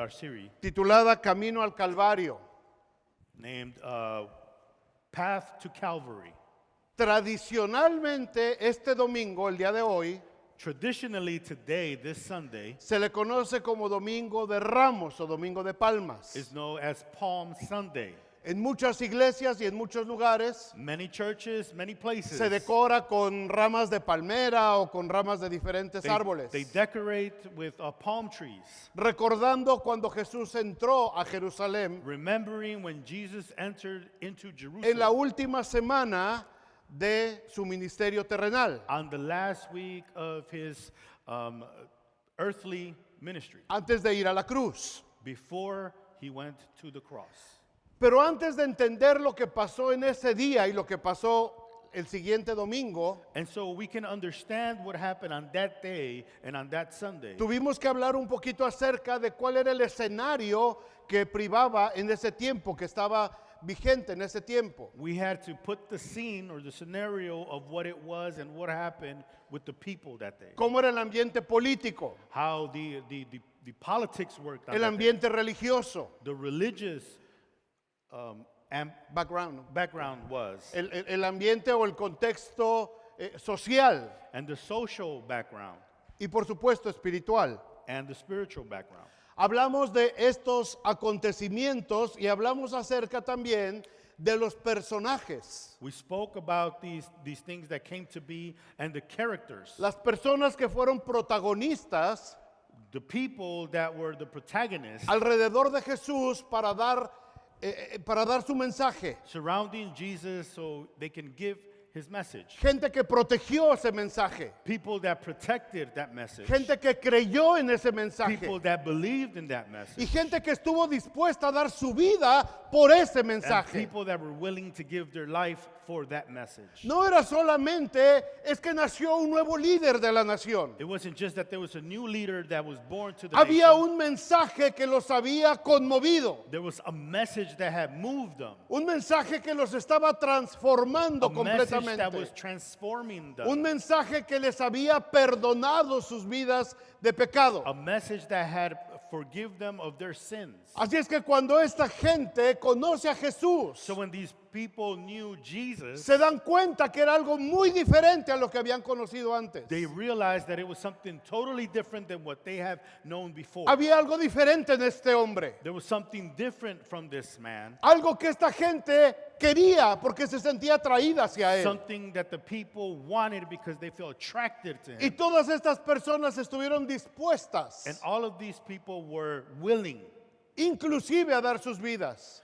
our series titulada Camino al Calvario. named Path to Calvary. Tradicionalmente, este domingo, el día de hoy, Traditionally today, this Sunday, se le conoce como Domingo de Ramos o Domingo de Palmas. is known as Palm Sunday. En muchas iglesias y en muchos lugares Many churches, many places, se decora con ramas de palmera o con ramas de diferentes árboles, they decorate with palm trees, recordando cuando Jesús entró a Jerusalén remembering when Jesus entered into en la Jerusalem última semana de su ministerio terrenal, on the last week of his earthly ministry, antes de ir a la cruz. before he went to the cross. Pero antes de entender lo que pasó en ese día y lo que pasó el siguiente domingo, And so we can understand what happened on that day and on that Sunday. tuvimos que hablar un poquito acerca de cuál era el escenario que privaba en ese tiempo, que estaba vigente en ese tiempo. We had to put the scene or the scenario of what it was and what happened with the people that day. Cómo era el ambiente político, How the politics worked on el that day. ambiente religioso, The religious background, background was, el ambiente o el contexto social and the social background y por supuesto espiritual. and the spiritual background. Hablamos de estos acontecimientos y hablamos acerca también de los personajes. We spoke about these things that came to be and the characters, Las personas que fueron protagonistas the people that were the protagonists alrededor de Jesús para dar su mensaje. surrounding Jesus so they can give his message. Gente que protegió ese mensaje. People that protected that message. Gente que creyó en ese mensaje. People that believed in that message. Y gente que estuvo dispuesta a dar su vida por ese And mensaje. people that were willing to give their life for that message. No era solamente, es que nació un nuevo líder de la nación. It wasn't just that there was a new leader that was born to the Había nation. un mensaje que los había conmovido. There was a message that had moved them. Un mensaje que los estaba transformando A message that completamente. was transforming them. Un mensaje que les había perdonado sus vidas de pecado. A message that had forgive them of their sins. Así es que cuando esta gente conoce a Jesús, So when these people knew Jesus, se dan cuenta que era algo muy diferente a lo que habían conocido antes. they realized that it was something totally different than what they have known before. Había algo diferente en este hombre. There was something different from this man. Algo que esta gente quería porque se sentía atraída hacia él. Something that the people wanted because they felt attracted to Y him. todas estas personas estuvieron dispuestas, And all of these people were willing inclusive a dar sus vidas.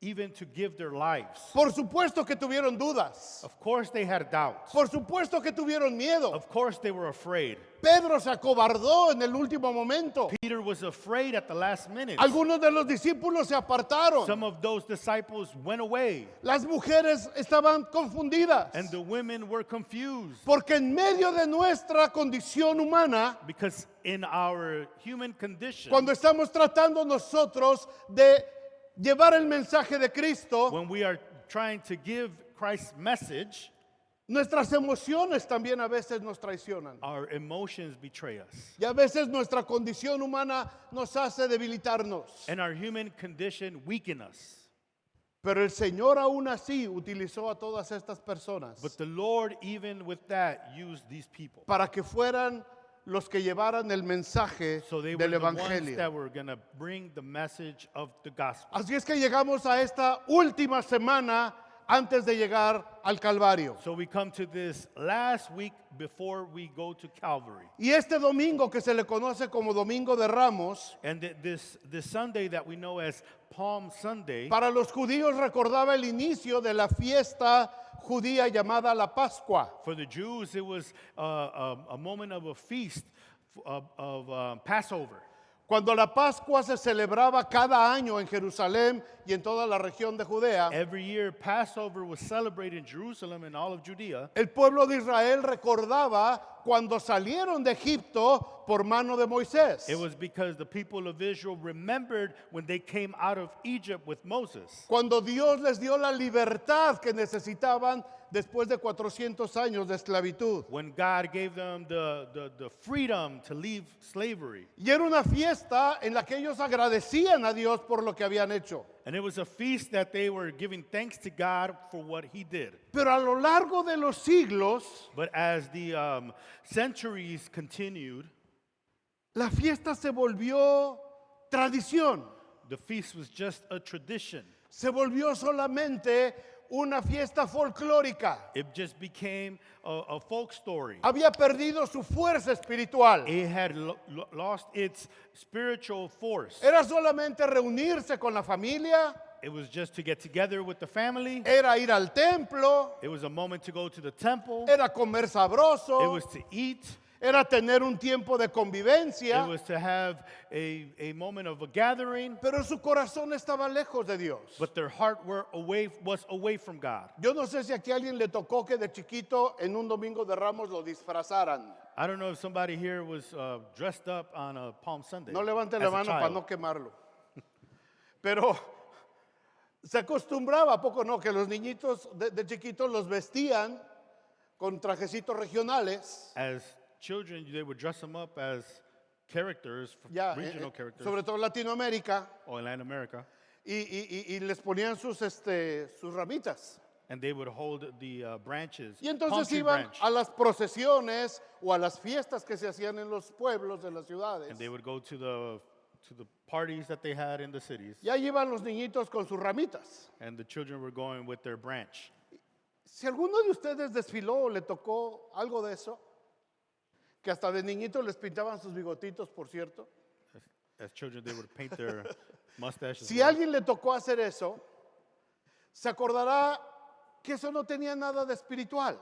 even to give their lives. Por supuesto que tuvieron dudas. Of course they had doubts. Por supuesto que tuvieron miedo. Of course they were afraid. Pedro se acobardó en el último momento. Peter was afraid at the last minute. Algunos de los discípulos se apartaron. Some of those disciples went away, Las mujeres estaban confundidas. and the women were confused Porque en medio de nuestra condición humana, because in our human condition, cuando estamos tratando nosotros de llevar el mensaje de Cristo, when we are trying to give Christ's message, nuestras emociones también a veces nos traicionan. our emotions betray us. Y a veces nuestra condición humana nos hace debilitarnos. And our human condition weaken us. Pero el Señor aún así utilizó a todas estas personas But the Lord, even with that, used these people. para que fueran los que llevaran el mensaje So they were del the ones Evangelio. that were going to bring the message of the gospel. Así es que llegamos a esta última semana antes de llegar al Calvario. So we come to this last week before we go to Calvary. Y este domingo que se le conoce como Domingo de Ramos, And this Sunday that we know as Palm Sunday, para los judíos recordaba el inicio de la fiesta judía llamada la Pascua. for the Jews, it was a moment of a feast of Passover. Cuando la Pascua se celebraba cada año en Jerusalén y en toda la región de Judea, Every year, Passover was celebrated in Jerusalem and all of Judea. el pueblo de Israel recordaba cuando salieron de Egipto por mano de Moisés. It was because the people of Israel remembered when they came out of Egypt with Moses. Cuando Dios les dio la libertad que necesitaban después de 400 años de esclavitud. when God gave them the freedom to leave slavery. Y era una fiesta en la que ellos agradecían a Dios por lo que habían hecho. And it was a feast that they were giving thanks to God for what he did. Pero a lo largo de los siglos, But as the centuries continued, la fiesta se volvió tradición. the feast was just a tradition. Se volvió solamente una fiesta folclórica. It just became a folk story. Había perdido su fuerza espiritual. It had lost its spiritual force. Era solamente reunirse con la familia, It was just to get together with the family. era ir al templo, It was a moment to go to the temple. era comer It sabroso, was to eat. era tener un tiempo de convivencia, It was to have a moment of a gathering. pero su corazón estaba lejos de Dios. But their heart was away from God. Yo no sé si aquí a alguien le tocó que de chiquito en un domingo de Ramos lo disfrazaran. I don't know if somebody here was dressed up on a Palm Sunday. No levante as la a mano para child. no quemarlo. Pero se acostumbraba, ¿a poco no? Que los niñitos de chiquitos los vestían con trajecitos regionales. As children, they would dress them up as characters, Ya, regional characters, sobre todo en Latinoamérica, or in Latin America, y les ponían sus ramitas. and they would hold the branches, Y palm entonces tree iban branch, a las procesiones o a las fiestas que se hacían en los pueblos, en las ciudades. and they would go to the parties that they had in the cities, Y ahí iban los niñitos con sus ramitas. and the children were going with their branch. Si alguno de ustedes desfiló o le tocó algo de eso, que hasta de niñitos les pintaban sus bigotitos, por cierto. As children, they would paint their mustaches. Si a alguien le tocó hacer eso, se acordará que eso no tenía nada de espiritual.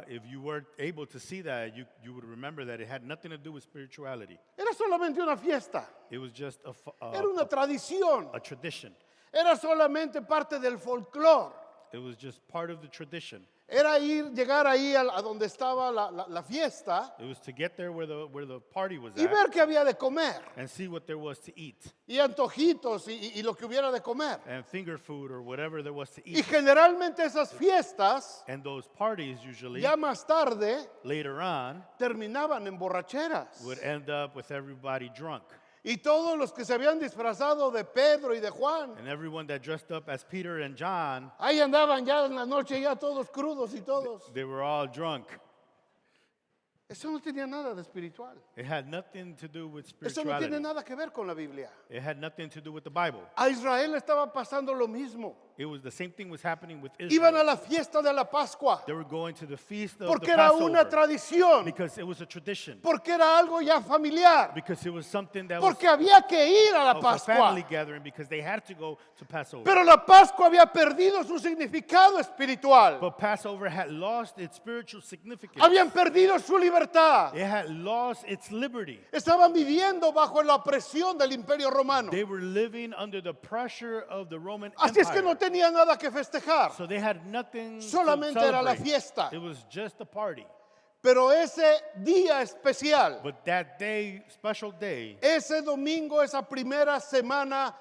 If you were able to see that, you would remember that it had nothing to do with spirituality. Era solamente una fiesta, It was just era una tradición, a tradition. era solamente parte del folclore. It was just part of the tradition. Era llegar ahí a donde estaba la fiesta It was to get there where the party was y at ver qué había de comer, and see what there was to eat, y antojitos y lo que hubiera de comer. and finger food or whatever there was to Y eat. generalmente esas fiestas, And those parties usually ya más tarde, later on terminaban en borracheras. would end up with everybody drunk. Y todos los que se habían disfrazado de Pedro y de Juan, And everyone that dressed up as Peter and John, ahí andaban ya en la noche ya todos crudos y todos. they were all drunk. Eso no tenía nada de espiritual. It had nothing to do with Eso no tiene spirituality. nada que ver con la Biblia. It had nothing to do with the Bible. A Israel estaba pasando lo mismo. It was the same thing was happening with Iban a Israel. la fiesta de la Pascua They were going to the feast of porque the era una Passover tradición, because it was a tradition, porque era algo ya familiar, because it was something that was porque había que ir a la of a family Pascua. gathering, because they had to go to Passover. Pero la Pascua había perdido su significado espiritual. But Passover had lost its spiritual significance. Habían perdido su libertad. It had lost its liberty. Estaban viviendo bajo la opresión del Imperio Romano. They were living under the pressure of the Roman Así es que Empire. no tenían nada que festejar. So they had nothing Solamente to era la celebrate. fiesta. It was just a party. Pero ese día especial, But that day, special day, ese domingo, esa primera semana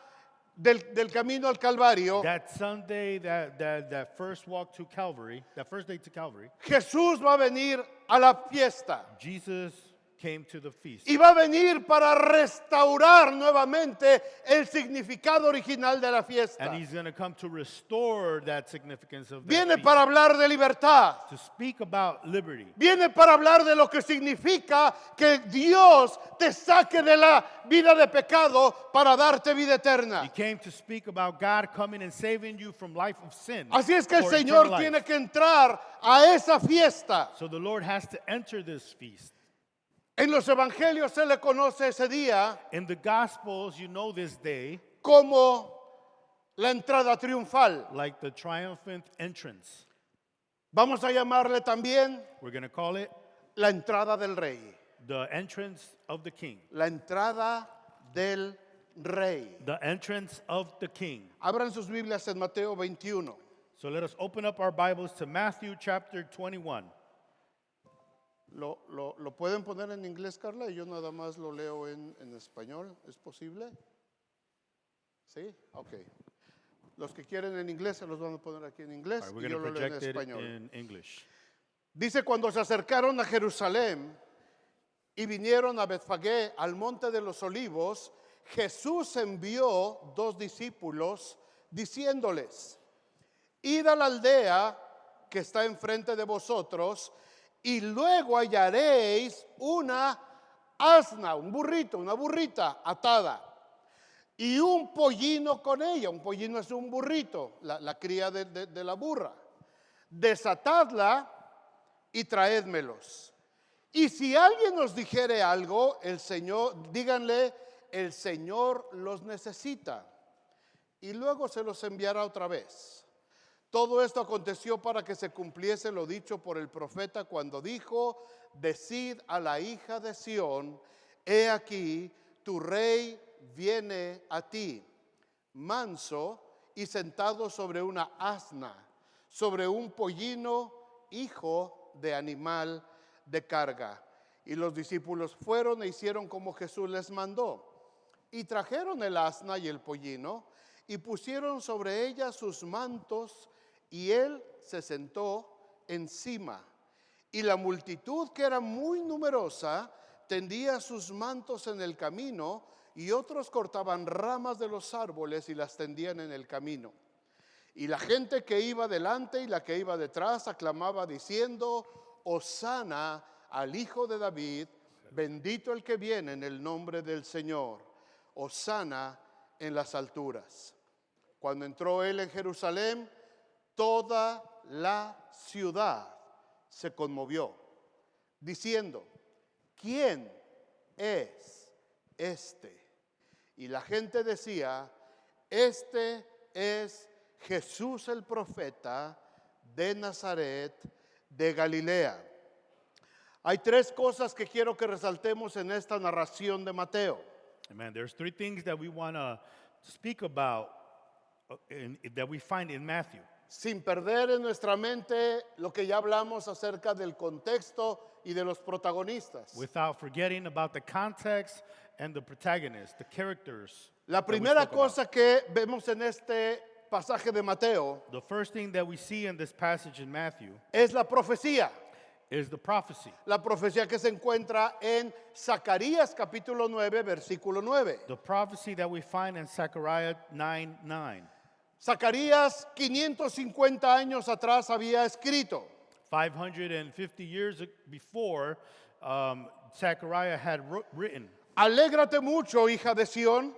del camino al Calvario, that Sunday, that first walk to Calvary, that first day to Calvary, Jesús va a venir a la fiesta. Jesus came to the feast. Y va a venir para restaurar nuevamente el significado original de la fiesta. And he's going to come to restore that significance of that Viene feast, para hablar de libertad. to speak about liberty. Viene para hablar de lo que significa que Dios te saque de la vida de pecado para darte vida He eterna. came to speak about God coming and saving you from life of sin. Así es que el for Señor eternal life. tiene que entrar a esa fiesta. So the Lord has to enter this feast. En los evangelios se le conoce ese día In the Gospels, you know this day como la entrada triunfal. like the triumphant entrance. Vamos a llamarle también We're going to call it la entrada del rey. the entrance of the King. La entrada del rey. The entrance of the King. Abran sus Biblias en Mateo 21. So let us open up our Bibles to Matthew chapter 21. ¿Lo pueden poner en inglés, Carla? Y yo nada más lo leo en español. ¿Es posible? ¿Sí? Ok. Los que quieren en inglés se los van a poner aquí en inglés All right, we're y going yo to lo leo en project it español. in English. Dice, cuando se acercaron a Jerusalén y vinieron a Betfagé, al monte de los olivos, Jesús envió 2 discípulos diciéndoles, id a la aldea que está enfrente de vosotros y luego hallaréis una asna, un burrito, una burrita atada y un pollino con ella. Un pollino es un burrito, la cría de la burra. Desatadla y traédmelos. Y si alguien os dijere algo, el Señor, díganle, el Señor los necesita. Y luego se los enviará otra vez. Todo esto aconteció para que se cumpliese lo dicho por el profeta cuando dijo, decid a la hija de Sión, he aquí, tu rey viene a ti, manso y sentado sobre una asna, sobre un pollino, hijo de animal de carga. Y los discípulos fueron e hicieron como Jesús les mandó. Y trajeron el asna y el pollino, y pusieron sobre ella sus mantos, y él se sentó encima. Y la multitud, que era muy numerosa, tendía sus mantos en el camino, y otros cortaban ramas de los árboles y las tendían en el camino. Y la gente que iba delante y la que iba detrás aclamaba diciendo, Hosana al Hijo de David, bendito el que viene en el nombre del Señor, Hosana en las alturas. Cuando entró él en Jerusalén, toda la ciudad se conmovió, diciendo, ¿quién es este? Y la gente decía, este es Jesús el profeta de Nazaret de Galilea. Hay 3 cosas que quiero que resaltemos en esta narración de Mateo. Amen. There's 3 things that we want to speak about that we find in Matthew. Sin perder en nuestra mente lo que ya hablamos acerca del contexto y de los protagonistas. Without forgetting about the context and the protagonists, the characters. La that we primera spoke about. cosa que vemos en este pasaje de Mateo The first thing that we see in this passage in Matthew es la profecía. is the prophecy. La profecía que se encuentra en Zacarías capítulo 9, versículo 9. The prophecy that we find in Zechariah 9:9. Zacarías 550 años atrás había escrito, 550 years before, Zechariah had written, alégrate mucho, hija de Sión,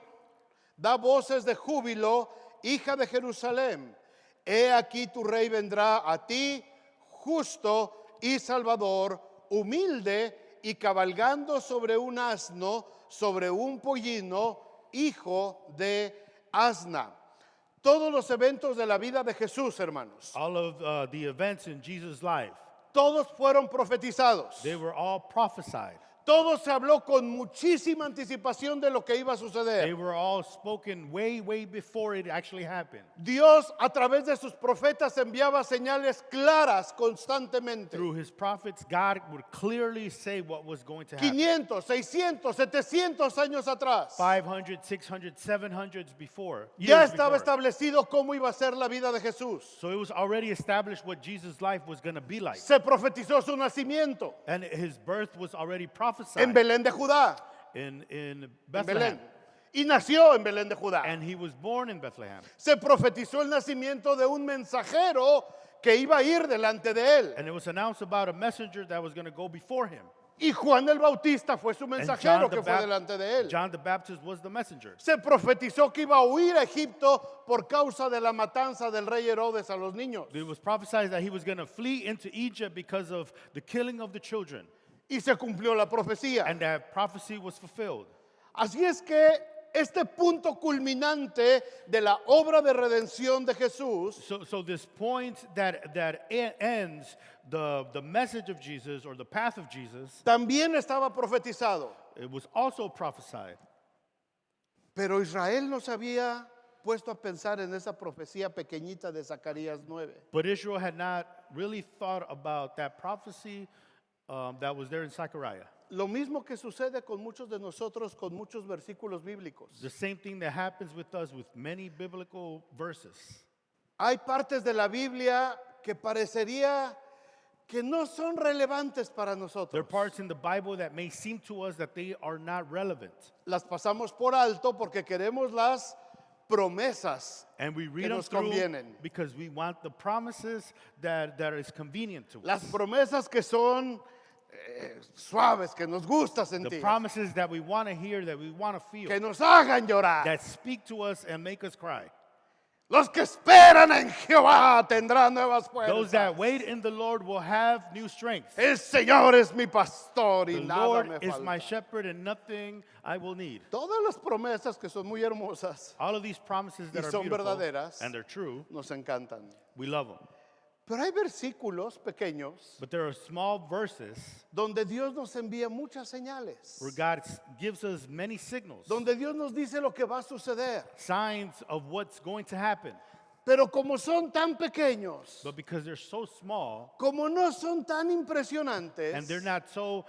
da voces de júbilo, hija de Jerusalén. He aquí tu rey vendrá a ti, justo y salvador, humilde y cabalgando sobre un asno, sobre un pollino, hijo de asna. Todos los eventos de la vida de Jesús, hermanos, all of the events in Jesus' life, todos fueron profetizados. they were all prophesied. Todo se habló con muchísima anticipación de lo que iba a They suceder. were all spoken way, way before it actually happened. Dios a través de sus profetas enviaba señales claras constantemente. Through his prophets, God would clearly say what was going to happen. 500, 600, 700 años atrás. 500, 600, 700s before. Ya Years estaba before. establecido cómo iba a ser la vida de Jesús. So it was already established what Jesus' life was going to be like. Se profetizó su nacimiento And his birth was already prophesied en Belén de Judá, in en Bethlehem. Belén. Y nació en Belén de Judá. And he was born in Bethlehem. Se profetizó el nacimiento de un mensajero que iba a ir delante de él. And it was announced about a messenger that was going to go before him. Y Juan el Bautista fue su And mensajero que fue delante de él. John the Baptist was the messenger. Se profetizó que iba a huir a Egipto por causa de la matanza del rey Herodes a los niños. It was prophesied that he was going to flee into Egypt because of the killing of the children. Y se cumplió la profecía. And that prophecy was fulfilled. Así es que este punto culminante de la obra de redención de Jesús So this point that ends the message of Jesus or the path of Jesus, también estaba profetizado. it was also prophesied. Pero Israel no se había puesto a pensar en esa profecía pequeñita de Zacarías 9. But Israel had not really thought about that prophecy that was there in Zechariah. lo mismo que sucede con muchos de nosotros con muchos versículos bíblicos. The same thing that happens with us with many biblical verses. Hay partes de la Biblia que parecería que no son relevantes para There are nosotros. parts in the Bible that may seem to us that they are not relevant. Las pasamos por alto porque queremos las promesas And we que read them nos through convienen. because we want the promises that is convenient to Las us. promesas que son suaves, que nos gusta The sentir, promises that we want to hear, that we want to feel, que nos hagan llorar. that speak to us and make us cry. Los que esperan en Jehová tendrán nuevas Those that fuerzas. wait in the Lord will have new strength. El Señor es mi pastor y The nada Lord me is my falta. shepherd and nothing I will need. Todas las promesas que son muy hermosas All of these promises that Y are son beautiful verdaderas. and they're true, nos encantan. we love them. Pero hay versículos pequeños But there are small verses donde Dios nos envía muchas señales, where God gives us many signals, donde Dios nos dice lo que va a suceder. signs of what's going to happen. Pero como son tan pequeños, But because they're so small como no son tan impresionantes, and they're not so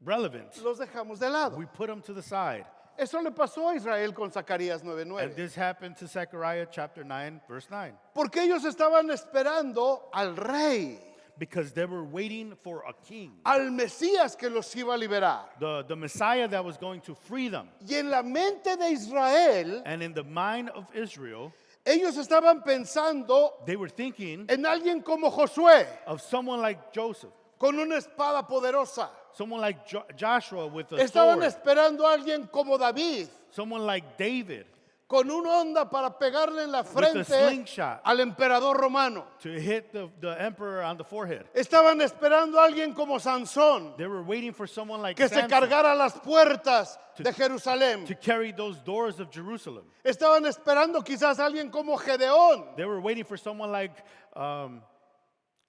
relevant, los dejamos de lado. we put them to the side. Eso le pasó a Israel con Zacarías And 9:9. this happened to Zechariah chapter 9, verse 9. Porque ellos estaban esperando al rey, Because they were waiting for a king, al Mesías que los iba a liberar. the Messiah that was going to free them. Y en la mente de Israel, And in the mind of Israel, ellos estaban pensando they were thinking en alguien como Josué, of someone like Joseph, con una espada poderosa. someone like Joshua with a Estaban sword, esperando a alguien como David, someone like David con una onda para pegarle en la a frente slingshot. al emperador romano. to hit the emperor on the forehead. Estaban esperando a alguien como Sansón, They were waiting for someone like que se Samson cargara las puertas de Jerusalén. to carry those doors of Jerusalem. Estaban esperando quizás a alguien como Gedeón, They were waiting for someone like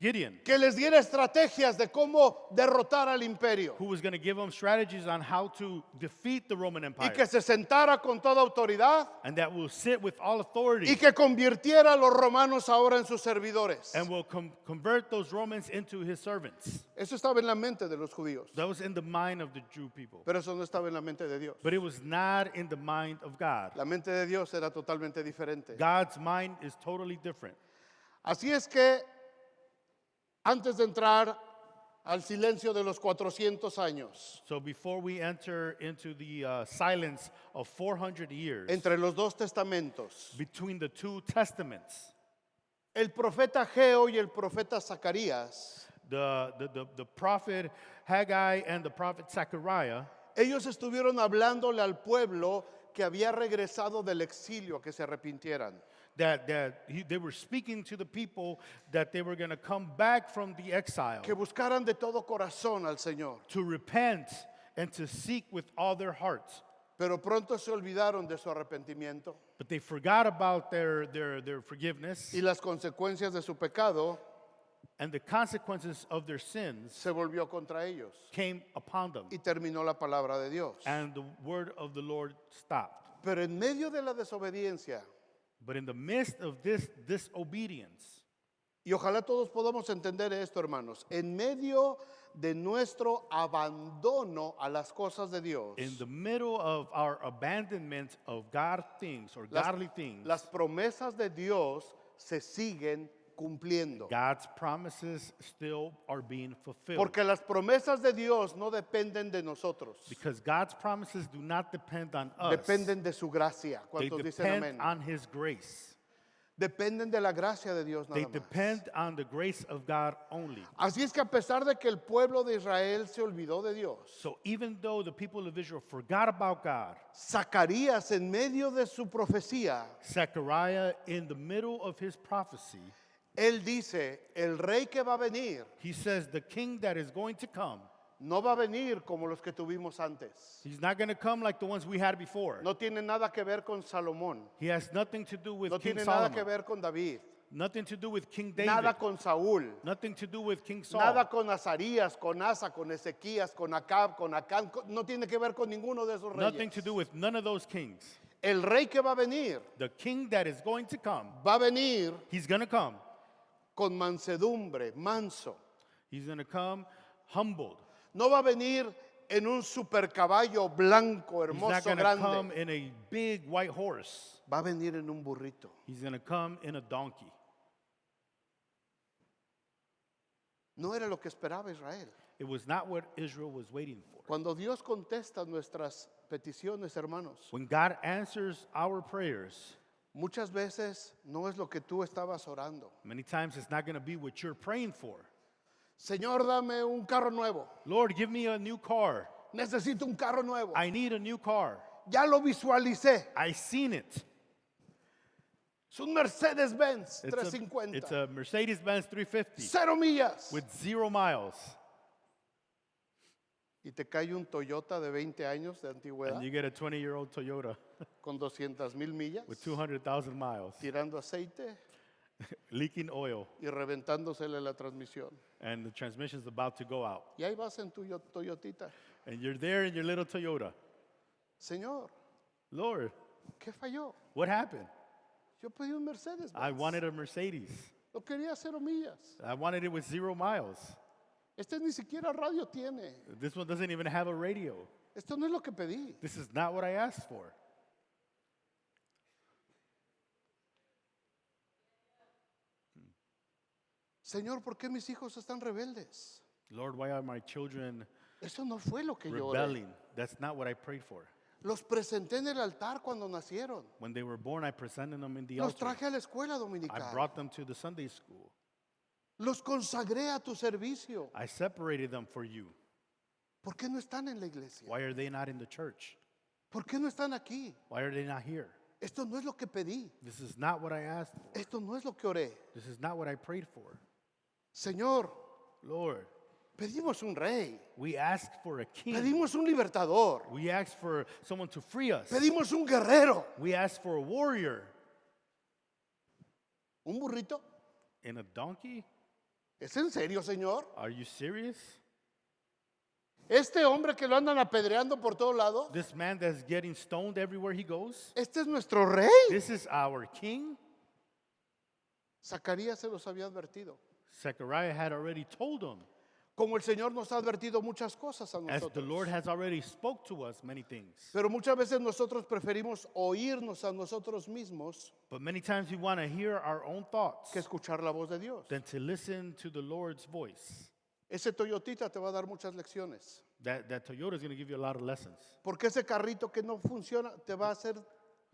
Gideon, que les diera estrategias de cómo derrotar al imperio. who was going to give them strategies on how to defeat the Roman Y Empire, que se sentara con toda autoridad and that will sit with all y authority que convirtiera a los romanos ahora en sus servidores. and will convert those Romans into his servants. Eso estaba en la mente de los judíos, That was in the mind of the Jew people. pero eso no estaba en la mente de Dios. But it was not in the mind of God. La mente de Dios era totalmente diferente. God's mind is totally different. Así es que antes de entrar al silencio de los 400 años, So before we enter into the silence of 400 years entre los dos testamentos, between the two testaments, el profeta Geo y el profeta Zacarías, the prophet Haggai and the prophet Zechariah, ellos estuvieron hablándole al pueblo que había regresado del exilio que se arrepintieran. they were speaking to the people that they were going to come back from the exile Que buscaran de todo corazón al Señor. to repent and to seek with all their hearts. Pero pronto se olvidaron de su arrepentimiento But they forgot about their forgiveness, y las consecuencias de su pecado and the consequences of their sins se volvió contra ellos came upon them, y terminó la palabra de Dios. and the word of the Lord stopped. Pero en medio de la desobediencia, But in the midst of this disobedience, y ojalá todos podamos entender esto, hermanos, en medio de nuestro abandono a las cosas de Dios, in the middle of our abandonment of God things or godly things, las promesas de Dios se siguen cumpliendo. God's promises still are being fulfilled. Porque las promesas de Dios no dependen de nosotros, Because God's promises do not depend on us. dependen de su gracia. They ¿Cuántos dicen depend amén? on His grace. Dependen de la gracia de Dios They nada más. depend on the grace of God only. Así es que a pesar de que el pueblo de Israel se olvidó de Dios, So even though the people of Israel forgot about God, Zacarías en medio de su profecía, Zechariah, in the middle of his prophecy, él dice, el rey que va a venir he says the king that is going to come, no va a venir como los que tuvimos antes. he's not going to come like the ones we had before. No tiene nada que ver con Salomón. He has nothing to do with No King tiene nada que Solomon, ver con David. nothing to do with King David, Nada con Saúl. nothing to do with King Saul, Nada con Azarías, con Asa, con Ezequías, con Acab, con Acán. No tiene que ver con ninguno de esos nothing to reyes. do with none of those kings. El rey que va a venir, The king that is going to come, va a venir he's going to come. con mansedumbre, manso. He's going to come humbled. No va a venir en un super caballo blanco, He's not hermoso, going to come grande. in a big white horse. Va a venir en un burrito. He's going to come in a donkey. No era lo que esperaba Israel. It was not what Israel was waiting for. Cuando Dios contesta nuestras peticiones, hermanos, When God answers our prayers, muchas veces no es lo que tú estabas orando. many times it's not going to be what you're praying for. Señor, dame un carro nuevo. Lord, give me a new car. Necesito un carro nuevo. I need a new car. Ya lo visualicé. I seen it. Es un Mercedes-Benz It's 350. a Mercedes-Benz 350 0 millas. with 0 miles. Y te cae un Toyota de 20 años de antigüedad And you get a 20-year-old Toyota con 200,000 millas, with 200,000 miles, tirando aceite leaking oil, y reventándosele la transmisión. and the transmission's about to go out. Y ahí vas en tu Toyotita. And you're there in your little Toyota. Señor, Lord, ¿qué falló? what happened? Yo pedí un Mercedes. I wanted a Mercedes. Lo quería 0 millas. I wanted it with 0 miles. Este ni siquiera radio tiene. This one doesn't even have a radio. Esto no es lo que pedí. This is not what I asked for. Señor, ¿por qué mis hijos están rebeldes? Lord, why are my children Eso no fue lo que yo oré. rebelling? That's not what I prayed for. Los presenté en el altar cuando nacieron. When they were born, I presented them in the Los altar. traje a la escuela I dominical. brought them to the Sunday school. Los consagré a tu servicio. I separated them for you. ¿Por qué no están en la iglesia? Why are they not in the church? ¿Por qué no están aquí? Why are they not here? Esto no es lo que pedí. This is not what I asked for. Esto no es lo que oré. This is not what I prayed for. Señor, Lord, pedimos un rey. we asked for a king. Pedimos un libertador. We asked for someone to free us. Pedimos un guerrero. We asked for a warrior. ¿Un burrito? In a donkey? ¿Es en serio, Señor? Are you serious? Este hombre que lo andan apedreando por todos lados, This man that's getting stoned everywhere he goes? este es nuestro rey. This is our king? Zacarías se los había advertido. Zechariah had already told him, Como el Señor nos ha advertido muchas cosas a as the Lord nosotros. has already spoke to us many things. Pero muchas veces nosotros preferimos oírnos a nosotros mismos But many times we want to hear our own thoughts que escuchar la voz de Dios. than to listen to the Lord's voice. Ese Toyotita te va a dar muchas lecciones. That Toyota is going to give you a lot of lessons. Porque ese carrito que no funciona te va a hacer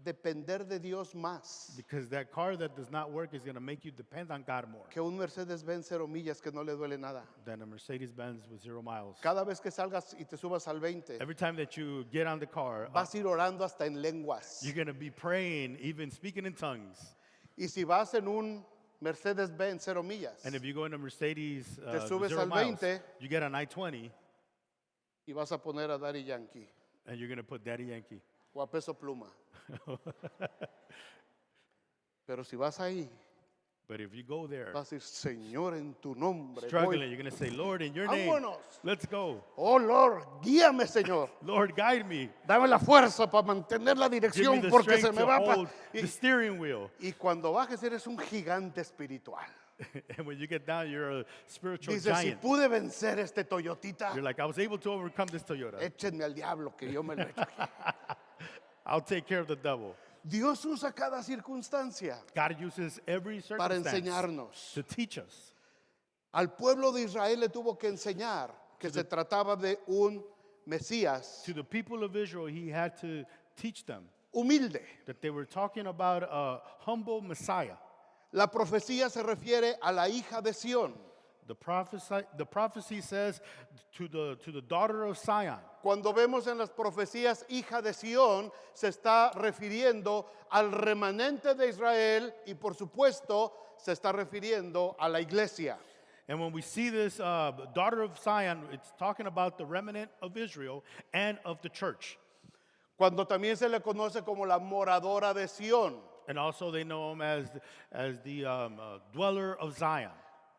depender de Dios más Because that car that does not work is going to make you depend on God more que un Mercedes-Benz 0 millas que no le duele nada. than a Mercedes-Benz with 0 miles. Cada vez que salgas y te subas al 20, Every time that you get on the car, vas a ir orando hasta en lenguas. you're going to be praying, even speaking in tongues. Y si vas en un Mercedes-Benz 0 millas And if you go in a Mercedes Te subes 0 al miles, 20. you get an I-20, y vas a poner a Daddy Yankee and you're going to put Daddy Yankee. o a Peso Pluma. Pero si vas ahí, But if you go there vas a decir, Señor, en tu nombre. struggling, voy. you're going to say, Lord, in your name, Vámonos. let's go. Oh, Lord, guíame, Señor. Lord, guide me. Dame la fuerza para mantener la Give me dirección the porque se strength me to va hold y, the steering wheel. y cuando bajes eres un gigante espiritual. And when you get down, you're a spiritual Dice, si giant. pude vencer este Toyotita, You're like, I was able to overcome this Toyota. échenme al diablo que yo me lo echo aquí. I'll take care of the devil. Dios usa cada circunstancia God uses every para circumstance enseñarnos. to teach us. Al pueblo de Israel le tuvo que enseñar que se trataba de un Mesías To the people of Israel, he had to teach them humilde. that they were talking about a humble Messiah. La profecía se refiere a la hija de Sión. The prophecy says to the daughter of Zion. Cuando vemos en las profecías hija de Sión, se está refiriendo al remanente de Israel y por supuesto se está refiriendo a la iglesia. And when we see this daughter of Zion, it's talking about the remnant of Israel and of the church. Cuando también se le conoce como la moradora de Sión, And also they know him as the dweller of Zion.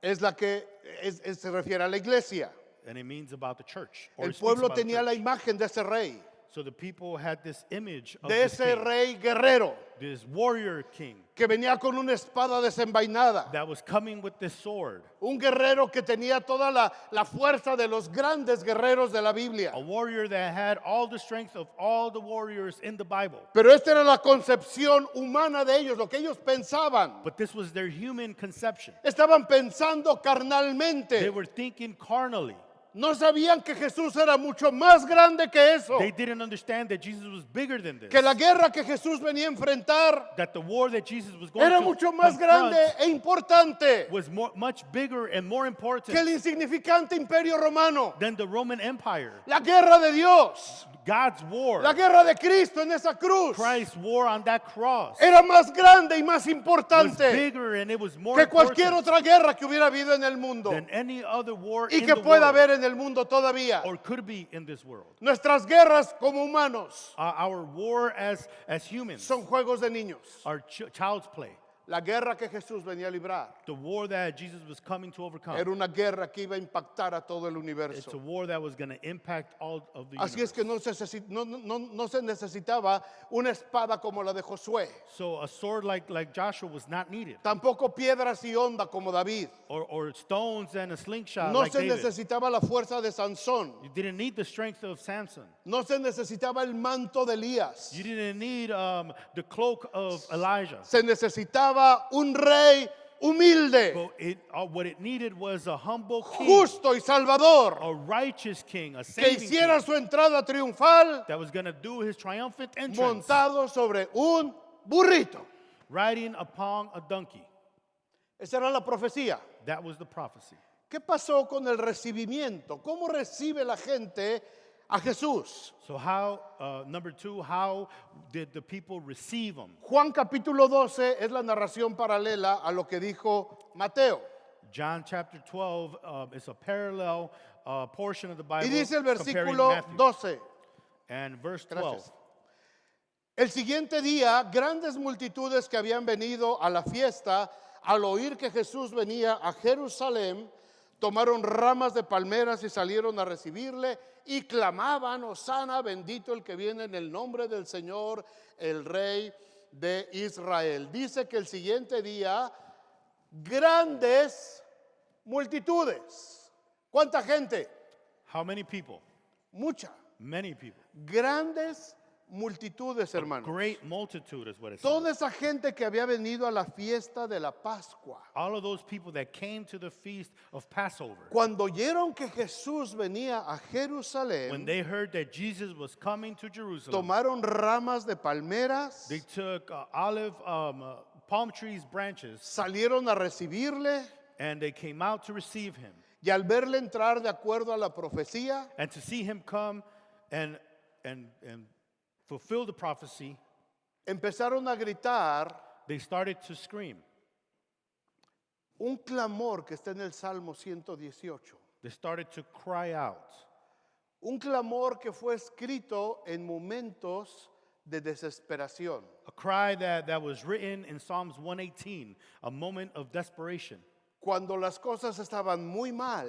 es la que se refiere a la iglesia. And it means about the church. Or El it speaks pueblo about the tenía la church. imagen de ese rey. So the people had this image of de this, ese king, rey guerrero this warrior king que venía con una espada desenvainada. that was coming with this sword. Un guerrero que tenía toda la fuerza de los grandes guerreros de la Biblia. A warrior that had all the strength of all the warriors in the Bible. Pero esta era la concepción humana de ellos, lo que ellos pensaban. But this was their human conception. Estaban pensando They carnalmente. were thinking carnally. No sabían que Jesús era mucho más grande que eso. They didn't understand that Jesus was bigger than this. Que la guerra que Jesús venía a enfrentar That the war that Jesus was going era to mucho más confront grande e importante was much bigger and more important que el insignificante imperio romano. than the Roman Empire. La guerra de Dios, God's war, la guerra de Cristo en esa cruz, Christ's war on that cross, era más grande y más was importante bigger and it was more que cualquier important otra guerra que hubiera habido en el mundo than any other war y in que the pueda world, haber en el mundo todavía. or could be in this world. Nuestras guerras como humanos Our war as humans, son juegos de niños. our child's play. La guerra que Jesús venía a librar The war that Jesus was coming to overcome. era una guerra que iba a impactar a todo el It's a universo. war that was going to impact all of the Así universe. es que no se necesitaba una espada como la de Josué, So a sword like Joshua was not needed, tampoco piedras y onda como David. or stones and a slingshot No like se David. necesitaba la fuerza de Sansón. You didn't need the strength of Samson. No se necesitaba el manto de Elías. You didn't need the cloak of Elijah. Se necesitaba un rey humilde, But what it needed was a humble king, justo y salvador, a righteous king, a que saving hiciera king su entrada triunfal that was going to do his triumphant entrance montado sobre un burrito. riding upon a donkey. Esa era la profecía. That was the prophecy. ¿Qué pasó con el recibimiento? ¿Cómo recibe la gente a Jesús? So how, number two, how did the people receive him? Juan capítulo 12 es la narración paralela a lo que dijo Mateo. John chapter 12 is a parallel portion of the Bible Y dice el comparing versículo Matthew. 12. And verse 12. Gracias. El siguiente día, grandes multitudes que habían venido a la fiesta, al oír que Jesús venía a Jerusalén, tomaron ramas de palmeras y salieron a recibirle y clamaban: Hosana, bendito el que viene en el nombre del Señor, el Rey de Israel. Dice que el siguiente día, grandes multitudes. ¿Cuánta gente? How many people? Mucha. Many people. Grandes multitudes, hermanos. Great multitude is what it says. Toda esa gente que había venido a la fiesta de la Pascua, All of those people that came to the feast of Passover, cuando oyeron que Jesús venía a when Jerusalén, they heard that Jesus was coming to Jerusalem, tomaron ramas de palmeras, they took palm trees branches salieron a recibirle, and they came out to receive him. y al verle entrar de acuerdo a la profecía, And to see him come and fulfill the prophecy, empezaron a gritar they started to scream. un clamor que está en el Salmo 118. They started to cry out. Un clamor que fue escrito en momentos de desesperación. A cry that was written in Psalms 118, a moment of desperation, Cuando las cosas estaban muy mal,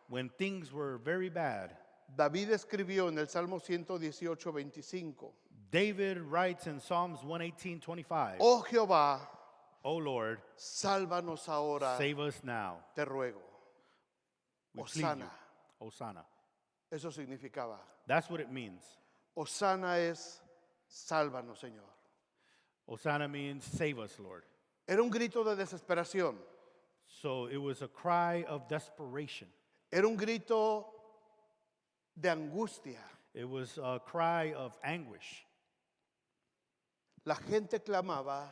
when things were very bad. David escribió en el Salmo 118, 25. David writes in Psalms 118:25, Oh Jehová, O Lord, sálvanos ahora, save us now. te ruego. We plead you. Hosanna. Hosanna. Eso significaba. That's what it means. Hosanna es sálvanos, Señor. Hosanna means save us, Lord. Era un grito de desesperación. So it was a cry of desperation. Era un grito de angustia. It was a cry of anguish. La gente clamaba,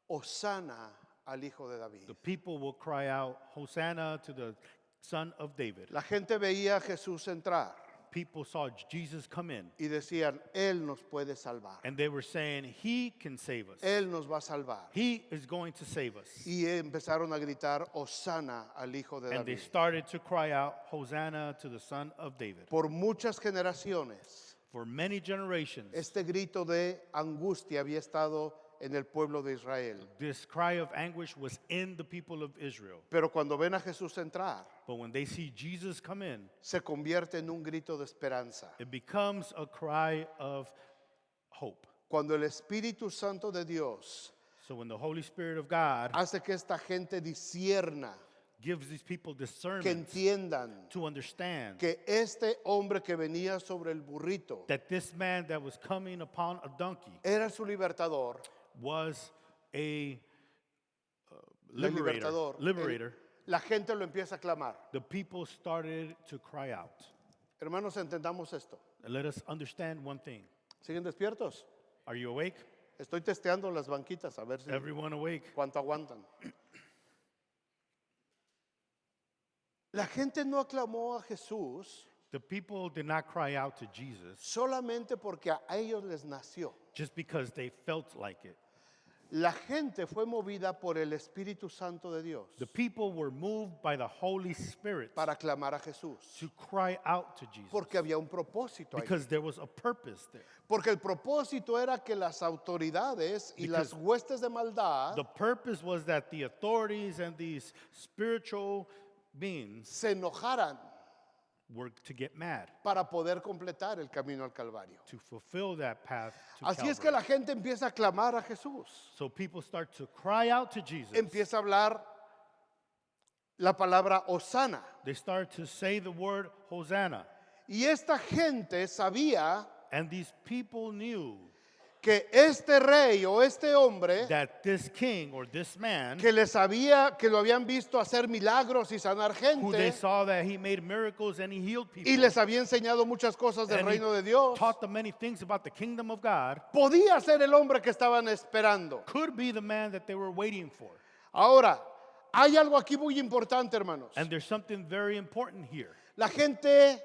Hosanna al Hijo de David. The people will cry out, Hosanna to the Son of David. La gente veía a Jesús entrar People saw Jesus come in, y decían, Él nos puede salvar. and they were saying, He can save us. Él nos va a salvar. He is going to save us. Y empezaron a gritar, Hosanna al Hijo de And they David. started to cry out, Hosanna to the Son of David. Por muchas generaciones, For many generations, este grito de angustia había estado en el pueblo de Israel. This cry of anguish was in the people of Israel. Pero cuando ven a Jesús entrar, But when they see Jesus come in, se convierte en un grito de esperanza. it becomes a cry of hope. Cuando el Espíritu Santo de Dios So when the Holy Spirit of God hace que esta gente discierna, gives these people que discernment entiendan to understand que este hombre que venía sobre el burrito that this man that was coming upon a donkey era su libertador, was a el liberator. libertador, la gente lo empieza a clamar. The people started to cry out. Hermanos, entendamos esto. And let us understand one thing. ¿Siguen despiertos? Are you awake? Estoy testeando las banquitas a ver si Everyone awake? cuánto aguantan. La gente no aclamó a Jesús The people did not cry out to Jesus solamente porque a ellos les nació. just because they felt like it. La gente fue movida por el Espíritu Santo de Dios The people were moved by the Holy Spirit para clamar a Jesús. to cry out to Jesus Porque había un propósito ahí. because there was a purpose there. Porque el propósito era que las autoridades y las huestes de maldad The purpose was that the authorities and these spiritual beings se enojaran were to get mad para poder completar el camino al Calvario. to fulfill that path to Así es que Calvary. la gente empieza a clamar a Jesús. So people start to cry out to Jesus. Empieza a hablar la palabra Hosana. They start to say the word Hosanna. Y esta gente sabía And these people knew que este rey o este hombre that this king or this man que lo habían visto hacer milagros y sanar who they gente saw that he made miracles and he healed people y les había enseñado muchas cosas del and he reino de Dios, taught them many things about the kingdom of God podía ser el hombre que estaban esperando. could be the man that they were waiting for. Ahora, hay algo aquí muy importante, hermanos. And there's something very important here. La gente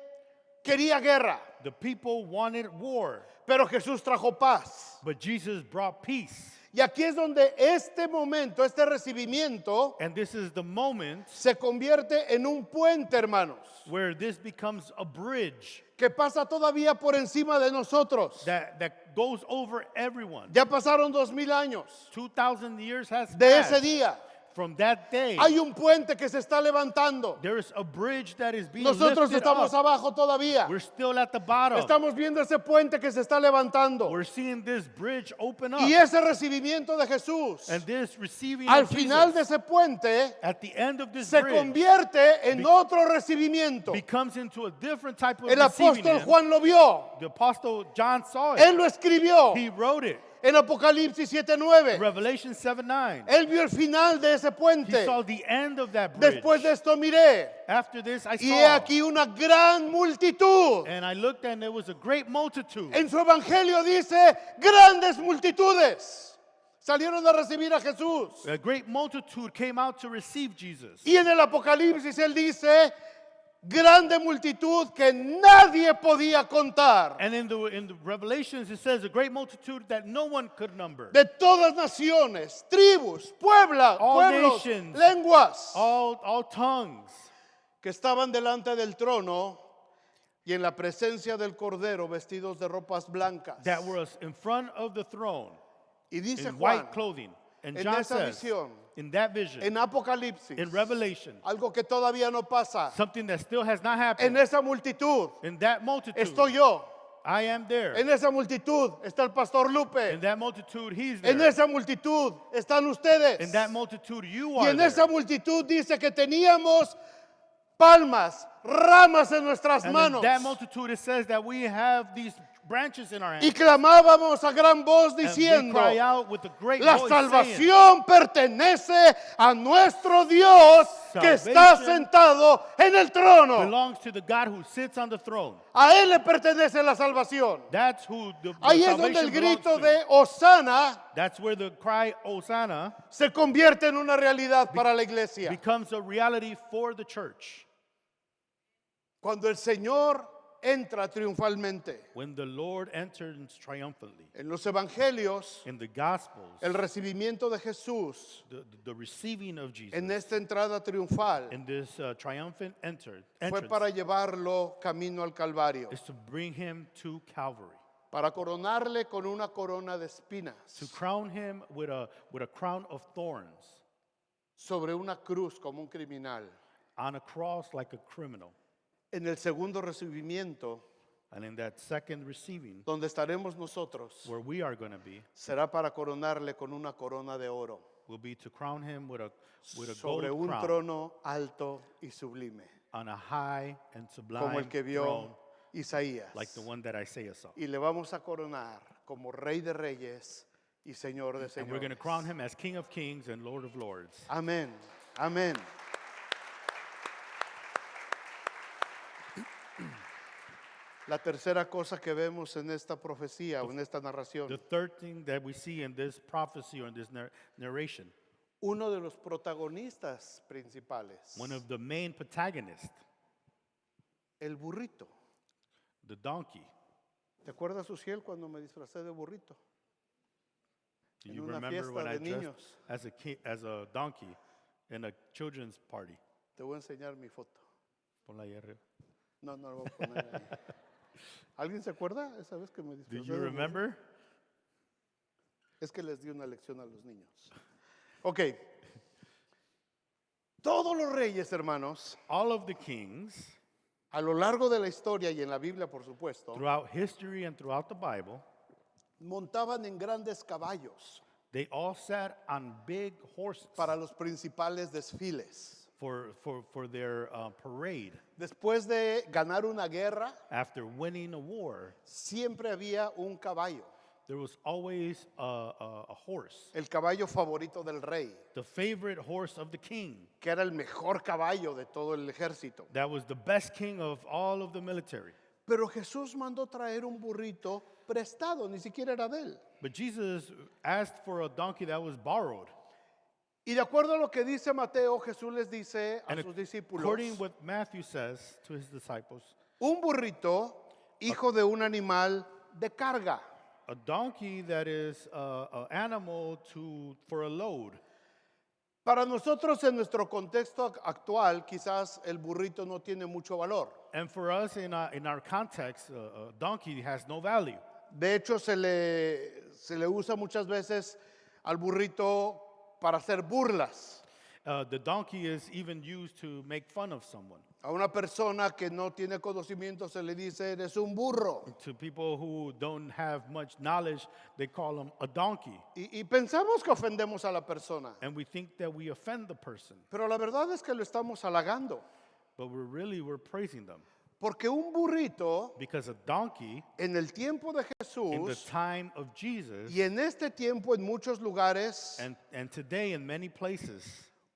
quería guerra, The people wanted war, pero Jesús trajo paz. but Jesus brought peace. Y aquí es donde este momento, este recibimiento, And this is the moment se convierte en un puente, hermanos, where this becomes a bridge que pasa todavía por encima de nosotros. that goes over everyone. Ya pasaron 2000 años 2,000 years has de ese passed. día. From that day, Hay un puente que se está levantando. there is a bridge that is being Nosotros lifted estamos up. abajo todavía. We're still at the bottom. Estamos viendo ese puente que se está levantando. We're seeing this bridge open up. Y ese recibimiento de Jesús, And this receiving al of final de Jesus, ese puente, at the end of this se bridge, convierte en otro recibimiento. becomes into a different type of El receiving. apóstol It. Juan lo vio. The apostle John saw it. Él lo escribió He wrote it. en Apocalipsis 7:9. Revelation 7:9. Él vio el final de ese He puente. saw the end of that bridge. Después de esto miré, After this, I y he saw, aquí una gran multitud. and I looked, and there was a great multitude. En su evangelio dice, grandes multitudes salieron a recibir a Jesús. A great multitude came out to receive Jesus. Y en el Apocalipsis él dice, grande multitud que nadie podía contar. And in the Revelations, it says a great multitude that no one could number. De todas naciones, tribus, All pueblos, nations. lenguas, All tongues que estaban delante del trono y en la presencia del Cordero vestidos de ropas blancas. that were in front of the throne Y dice in Juan, white clothing. And en John esa says, visión, in that vision, en Apocalipsis, in Revelation, algo que todavía no pasa, something that still has not en happened. esa multitud In that multitude, estoy yo, I am there. en esa multitud está el pastor Lupe, In that multitude, he's en there. esa multitud están ustedes. In that multitude, you Y are en esa there. multitud dice que teníamos palmas, ramas en nuestras And in manos. that multitude, it says that we have these branches in our hands. Y clamábamos a gran voz And we diciendo, cry out with a great la voice saying, salvación pertenece a nuestro Dios que está Salvation sentado en el trono. belongs to the God who sits on the throne. A Él le pertenece la salvación. That's who the Ahí es donde el salvation belongs grito to. de Hosana That's where the cry, Hosanna, se convierte en una realidad para la iglesia. becomes a reality for the church. Cuando el Señor entra triunfalmente. When the Lord enters triumphantly. En los evangelios, In the Gospels, el recibimiento de Jesús the receiving of Jesus en esta entrada triunfal in this triumphant fue entrance para llevarlo camino al Calvario. is to bring him to Calvary. para coronarle con una corona de to espinas crown him with a crown of thorns sobre una cruz como un criminal. on a cross like a criminal. En el segundo recibimiento, And in that second receiving, donde estaremos nosotros, where we are going to be, será para coronarle con una corona de oro will be to crown him with a sobre gold un crown trono alto y sublime, on a high and como el sublime que vio throne, Isaías. like the one that Isaiah saw. Y le vamos a coronar como Rey de Reyes y Señor de And we're going to Señores. crown him as King of Kings and Lord of Lords. Amén, amén. La tercera cosa que vemos en esta profecía o en esta The narración, third thing that we see in this prophecy or in this narration, uno de los protagonistas principales, one of the main protagonists, el burrito. the donkey. ¿Te acuerdas, Uciel, cuando me disfracé de burrito? Do En you una remember fiesta when I de dressed niños. as a donkey in a children's party? Te voy a enseñar mi foto. Ponla ahí arriba. No, no lo voy a poner ahí. ¿Alguien se acuerda esa vez que me Do disfrazé you de burrito? remember? Es que les di una lección a los niños. Ok. Todos los reyes, hermanos, All of the kings a lo largo de la historia y en la Biblia, por supuesto, throughout history and throughout the Bible, montaban en grandes caballos they all sat on big horses para los principales desfiles. for their parade. Después de ganar una guerra, After winning a war, siempre había un caballo, there was always a horse, el caballo favorito del rey, the favorite horse of the king. que era el mejor caballo de todo el ejército. That was the best king of all of the military. Pero Jesús mandó traer un burrito prestado, ni siquiera era de él. But Jesus asked for a donkey that was borrowed. Y de acuerdo a lo que dice Mateo, Jesús les dice a And sus discípulos, according what Matthew says to his disciples, un burrito, hijo de un animal de carga. a donkey that is an animal for a load. Para nosotros en nuestro contexto actual, quizás el burrito no tiene mucho valor. And for us in our context, a donkey has no value. De hecho, se le usa muchas veces al burrito para hacer burlas. The donkey is even used to make fun of someone. A una persona que no tiene conocimiento se le dice, eres un burro. To people who don't have much knowledge, they call him a donkey. Y pensamos que ofendemos a la persona, And we think that we offend the person, pero la verdad es que lo estamos halagando. but we're praising them. Porque un burrito, Because a donkey, en el tiempo de in the Jesús time of Jesus, y en este tiempo en muchos lugares, and today in many places,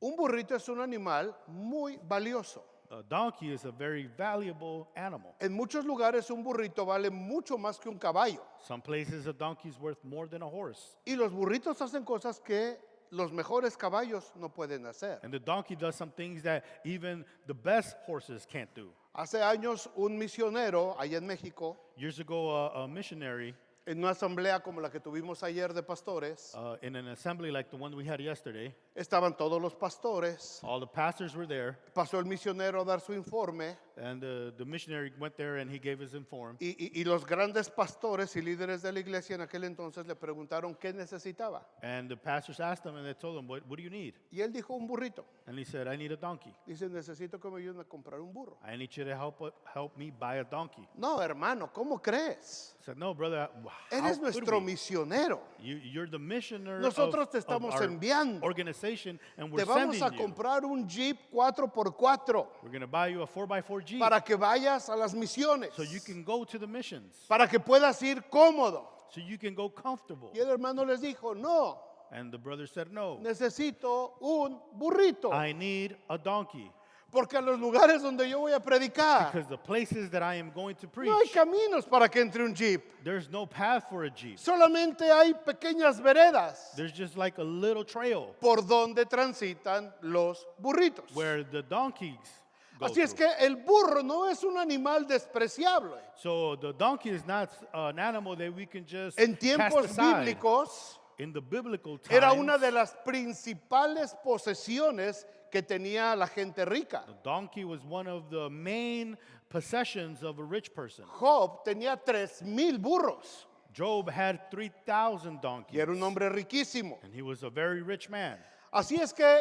un burrito es un animal muy valioso. a donkey is a very valuable animal. En muchos lugares un burrito vale mucho más que un caballo. Some places a donkey is worth more than a horse. Y los burritos hacen cosas que los mejores caballos no pueden hacer. And the donkey does some things that even the best horses can't do. Hace años un misionero allá en México, Years ago, a missionary en una asamblea como la que tuvimos ayer de pastores, in an assembly like the one we had yesterday, estaban todos los pastores, all the pastors were there, pasó el misionero a dar su informe and the missionary went there and he gave his inform. y los grandes pastores y líderes de la iglesia en aquel entonces le preguntaron qué necesitaba. And the pastors asked him and they told him, what do you need? Y él dijo un burrito. And he said, I need a donkey. Dice, necesito que me ayuden a comprar un burro. I need you to help me buy a donkey. No, hermano, ¿cómo crees? I said, no, brother, how Eres could nuestro we? misionero. You're the missioner Nosotros te of estamos our enviando. organization, and Te we're vamos sending a you. comprar un Jeep 4x4 We're going to buy you a 4x4 Jeep para que vayas a las misiones, so you can go to the missions, para que puedas ir cómodo. so you can go comfortable. Y el hermano les dijo, no, And the brother said, no, necesito un burrito, I need a donkey. porque a los lugares donde yo voy a predicar Because the places that I am going to preach, no hay caminos para que entre un Jeep. there's no path for a Jeep. Solamente hay pequeñas veredas There's just like a little trail por donde transitan los burritos. where the donkeys go Así es through. que el burro no es un animal despreciable. So the donkey is not an animal that we can just En cast tiempos aside. bíblicos, In the biblical Era times, una de las principales posesiones que tenía la gente rica. the donkey was one of the main possessions of a rich person. Job tenía 3,000 burros Job had 3,000 y donkeys, era un hombre riquísimo. and he was a very rich man. Así es que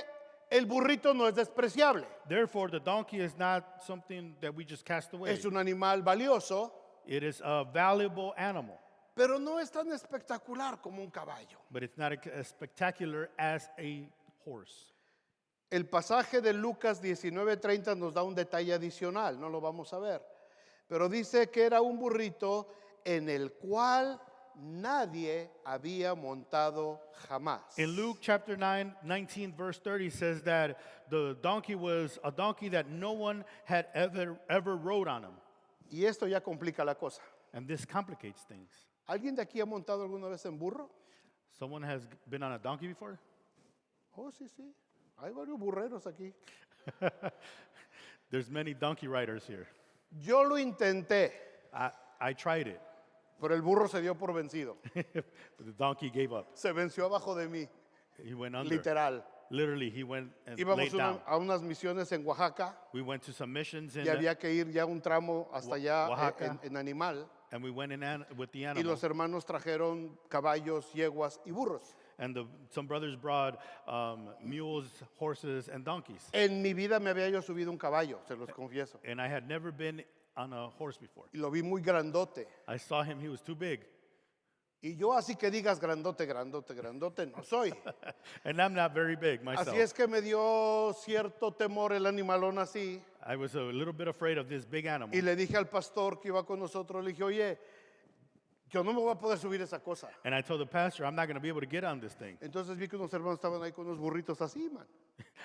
el burrito no es despreciable. Therefore, the donkey is not something that we just cast away. Es un animal valioso, It is a valuable animal, pero no es tan espectacular como un caballo. but it's not as spectacular as a horse. El pasaje de Lucas 19:30 nos da un detalle adicional, no lo vamos a ver. Pero dice que era un burrito en el cual nadie había montado jamás. In Luke chapter 19, verse 30 says that the donkey was a donkey that no one had ever rode on him. Y esto ya complica la cosa. And this complicates things. ¿Alguien de aquí ha montado alguna vez en burro? Someone has been on a donkey before? Oh, sí, sí. Hay varios burreros aquí. There's many donkey riders here. Yo lo intenté, I tried it, pero el burro se dio por vencido. but the donkey gave up. Se venció abajo de mí, He went under. literal. Literally, he went and Íbamos laid down. a unas misiones en Oaxaca We went to some missions y había que ir ya un tramo hasta allá Oaxaca. en animal. and we went in with the Y animal. los hermanos trajeron caballos, yeguas y burros. And some brothers brought mules, horses, and donkeys. En mi vida me había yo subido un caballo, se los confieso. And I had never been on a horse before. Y lo vi muy grandote. I saw him, he was too big. Y yo así que digas grandote, grandote, grandote, no soy. And I'm not very big myself. Así es que me dio cierto temor el animalón así. I was a little bit afraid of this big animal. Y le dije al pastor que iba con nosotros, le dije, oye, yo no me voy a poder subir esa cosa. And I told the pastor, I'm not going to be able to get on this thing. Entonces vi que unos hermanos estaban ahí con unos burritos así, man.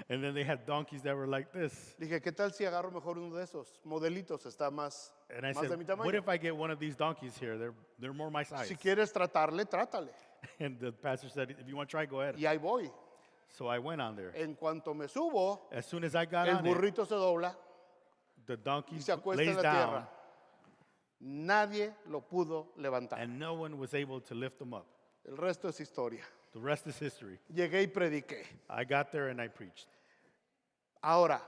And then they had donkeys that were like this. Le dije, ¿qué tal si agarro mejor uno de esos modelitos? Está más, And I más de said, mi what tamaño. if I get one of these donkeys here? They're more my size. Si quieres tratarle, trátale. And the pastor said, if you want to try, go ahead. Y ahí voy. So I went on there. En cuanto me subo, As soon as I got el on it, burrito se dobla the donkey y se acuesta lays en la down, tierra. Nadie lo pudo levantar. and no one was able to lift him up. El resto es historia. The rest is history. Llegué y prediqué. I got there and I preached. Ahora,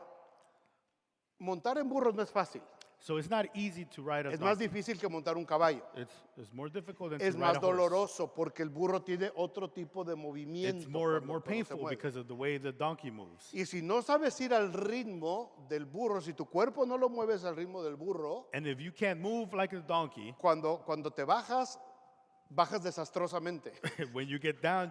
montar en burros no es fácil. So it's not easy to ride a Es más donkey. difícil que montar un caballo. It's more difficult than Es to ride más a horse. doloroso porque el burro tiene otro tipo de movimiento. It's more cuando se painful mueve. because of the way the donkey moves. Y si no sabes ir al ritmo del burro, si tu cuerpo no lo mueves al ritmo del burro, And if you can't move like a donkey, cuando te bajas, bajas desastrosamente. when you get down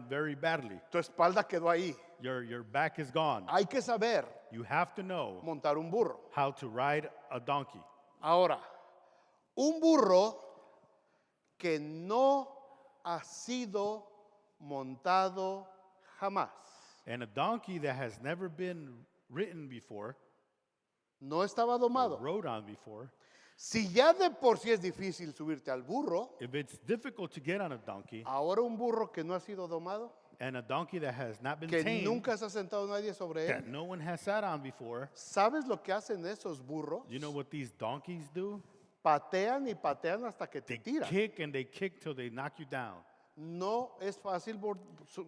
very badly. Tu espalda quedó ahí. Your back is gone. Hay que saber You have to know montar un burro. how to ride a donkey. Ahora, un burro que no ha sido montado jamás. And a donkey that has never been ridden before, No estaba domado. rode on before, Si ya de por sí es difícil subirte al burro, if it's difficult to get on a donkey, ahora un burro que no ha sido domado, and a donkey that has not been que tamed, nunca se ha sentado nadie sobre that él. no one has sat on before, ¿Sabes lo que hacen esos burros? you know what these donkeys do? Patean y patean hasta que te They tiran. kick and they kick till they knock you down. No es fácil